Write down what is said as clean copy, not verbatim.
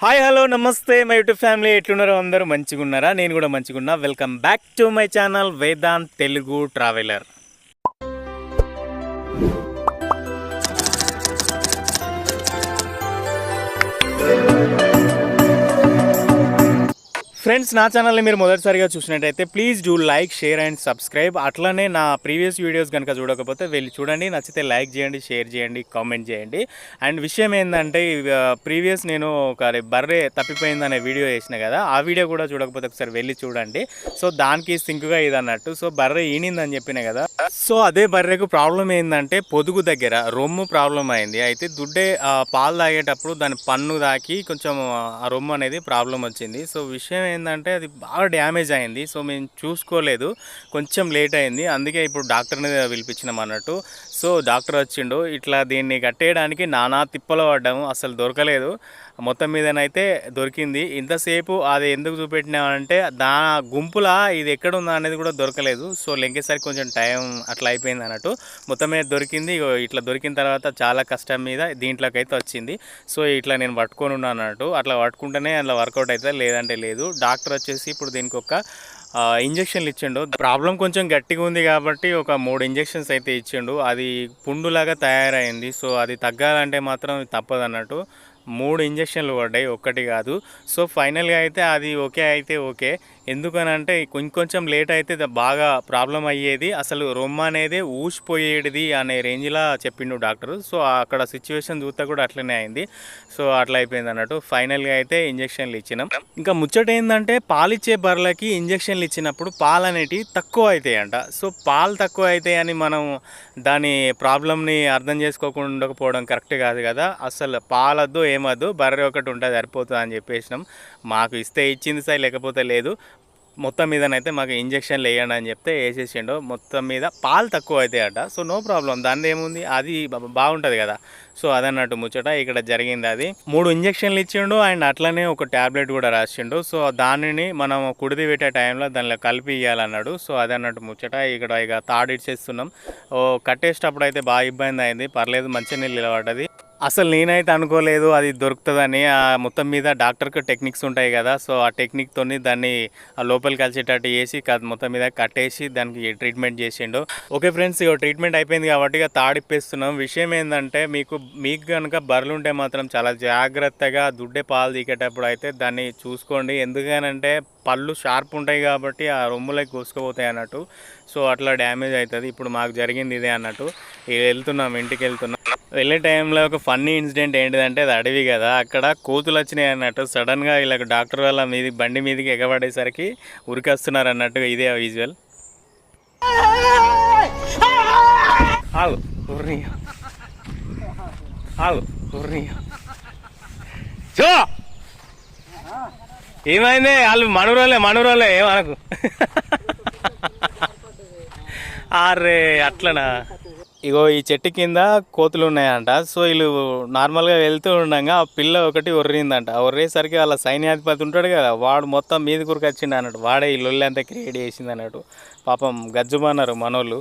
Hi hello నమస్తే my YouTube family, ఎట్లున్నారో అందరూ మంచిగా ఉన్నారా? నేను కూడా మంచిగా ఉన్నా. Welcome back to my channel Vedant Telugu traveller. Friends, నా ఛానల్ని మీరు మొదటిసారిగా చూసినట్టయితే please do like, share and subscribe. అట్లనే నా ప్రీవియస్ వీడియోస్ కనుక చూడకపోతే వెళ్ళి చూడండి. నచ్చితే లైక్ చేయండి, షేర్ చేయండి, కామెంట్ చేయండి. అండ్ విషయం ఏంటంటే, ప్రీవియస్ నేను ఒక బర్రె తప్పిపోయిందనే వీడియో చేసిన కదా, ఆ వీడియో కూడా చూడకపోతే ఒకసారి వెళ్ళి చూడండి. సో దానికి సింకుగా ఇది అన్నట్టు. సో బర్రె ఈనిందని చెప్పిన కదా, సో అదే బర్రెకు ప్రాబ్లం ఏంటంటే పొదుగు దగ్గర రొమ్ము ప్రాబ్లం అయింది. అయితే దుడ్డే పాలు తాగేటప్పుడు దాని పన్ను తాకి కొంచెం ఆ రొమ్ము అనేది ప్రాబ్లం వచ్చింది. సో విషయం ఏంటంటే అది బాగా డ్యామేజ్ అయింది. సో మేము చూసుకోలేదు, కొంచెం లేట్ అయింది. అందుకే ఇప్పుడు డాక్టర్ని పిలిపించినాం అన్నట్టు. సో డాక్టర్ వచ్చిండు. ఇట్లా దీన్ని కట్టేయడానికి నానా తిప్పలు పడ్డాము, అసలు దొరకలేదు. మొత్తం మీదనైతే దొరికింది. ఇంతసేపు అది ఎందుకు చూపెట్టినామంటే దా గుంపులా ఇది ఎక్కడుందా అనేది కూడా దొరకలేదు. సో లెంకేసరికి కొంచెం టైం అట్లా అయిపోయింది అన్నట్టు. మొత్తం మీద దొరికింది. ఇట్లా దొరికిన తర్వాత చాలా కష్టం మీద దీంట్లోకి అయితే వచ్చింది. సో ఇట్లా నేను పట్టుకొని ఉన్నాను అన్నట్టు. అట్లా పట్టుకుంటేనే అట్లా వర్కౌట్ అవుతుంది, లేదంటే లేదు. డాక్టర్ వచ్చేసి ఇప్పుడు దీనికి ఒక ఇంజక్షన్లు ఇచ్చిండు. ప్రాబ్లం కొంచెం గట్టిగా ఉంది కాబట్టి ఒక 3 ఇంజక్షన్స్ అయితే ఇచ్చిండు. అది పుండులాగా తయారైంది. సో అది తగ్గాలంటే మాత్రం తప్పదు అన్నట్టు. 3 ఇంజక్షన్లు పడ్డాయి, ఒక్కటి కాదు. సో ఫైనల్గా అయితే అది ఓకే అయితే ఓకే. ఎందుకనంటే ఇంకొంచెం లేట్ అయితే బాగా ప్రాబ్లం అయ్యేది, అసలు రొమ్మ అనేది ఊసిపోయేది అనే రేంజ్లా చెప్పిండు డాక్టరు. సో అక్కడ సిచ్యువేషన్ చూస్తే కూడా అట్లనే అయింది. సో అట్లా అయిపోయింది అన్నట్టు. ఫైనల్గా అయితే ఇంజక్షన్లు ఇచ్చినాం. ఇంకా ముచ్చట ఏంటంటే, పాలిచ్చే బర్రెలకి ఇంజక్షన్లు ఇచ్చినప్పుడు పాలు అనేటివి తక్కువ అవుతాయంట. సో పాలు తక్కువ అవుతాయని మనం దాని ప్రాబ్లమ్ని అర్థం చేసుకోకుండా ఉండకపోవడం కరెక్ట్ కాదు కదా. అసలు పాలద్దు ఏమద్దు, బర్రె ఒకటి ఉంటుంది సరిపోతుంది అని చెప్పేసినాం. మాకు ఇస్తే ఇచ్చింది సార్, లేకపోతే లేదు. మొత్తం మీదనైతే మాకు ఇంజక్షన్లు వేయండి అని చెప్తే వేసేసిండు. మొత్తం మీద పాలు తక్కువ అవుతాయట. సో నో ప్రాబ్లం, దాని ఏముంది, అది బాగుంటుంది కదా. సో అదన్నట్టు ముచ్చట ఇక్కడ జరిగింది. అది 3 ఇంజక్షన్లు ఇచ్చిండు అండ్ అట్లనే ఒక ట్యాబ్లెట్ కూడా రాసిండు. సో దానిని మనం కుడిది పెట్టే టైంలో దానిలో కలిపి ఇవ్వాలన్నాడు. సో అదన్నట్టు ముచ్చట. ఇక్కడ ఇక తాడు ఇచ్చేస్తున్నాం. కట్టేసేటప్పుడు అయితే బాగా ఇబ్బంది అయింది, పర్లేదు మంచిగా నీళ్ళు నిలబడ్డది. అసలు నేనైతే అనుకోలేదు అది దొరుకుతుందని. మొత్తం మీద డాక్టర్కి టెక్నిక్స్ ఉంటాయి కదా. సో ఆ టెక్నిక్తో దాన్ని లోపలికి కలిసేటట్టు చేసి మొత్తం మీద కట్టేసి దానికి ట్రీట్మెంట్ చేసిండు. ఓకే ఫ్రెండ్స్, ఇక ట్రీట్మెంట్ అయిపోయింది కాబట్టి ఇక తాడిప్పేస్తున్నాం. విషయం ఏంటంటే, మీకు కనుక బర్రెలు ఉంటే మాత్రం చాలా జాగ్రత్తగా దుడ్డే పాలు తీకేటప్పుడు అయితే దాన్ని చూసుకోండి. ఎందుకనంటే పళ్ళు షార్ప్ ఉంటాయి కాబట్టి ఆ రొమ్ములకి కోసుకుపోతాయి అన్నట్టు. సో అట్లా డ్యామేజ్ అవుతుంది. ఇప్పుడు మాకు జరిగింది ఇదే అన్నట్టు. వెళ్తున్నాం, ఇంటికి వెళ్తున్నాం. వెళ్ళే టైంలో ఒక ఫన్నీ ఇన్సిడెంట్ ఏంటిదంటే, అది అడవి కదా, అక్కడ కోతులు వచ్చినాయి అన్నట్టు. సడన్గా ఇలా డాక్టర్ వాళ్ళ బండి మీదకి ఎగబడేసరికి ఉరికొస్తున్నారు అన్నట్టు. ఇదే విజువల్. ఏమైంది? వాళ్ళు మనూరోలే ఏమనకు. అరే అట్లనా. ఇగో ఈ చెట్టు కింద కోతులు ఉన్నాయంట. సో వీళ్ళు నార్మల్గా వెళ్తూ ఉండగా ఆ పిల్ల ఒకటి ఒర్రిందంట. ఒర్రేసరికి వాళ్ళ సైన్యాధిపతి ఉంటాడు కదా, వాడు మొత్తం మీది కురికొచ్చిండు అన్నట్టు. వాడే ఈ లొల్లి అంతా క్రియేట్ చేసింది అన్నట్టు. పాపం గజ్జుమన్నారు మనోళ్ళు.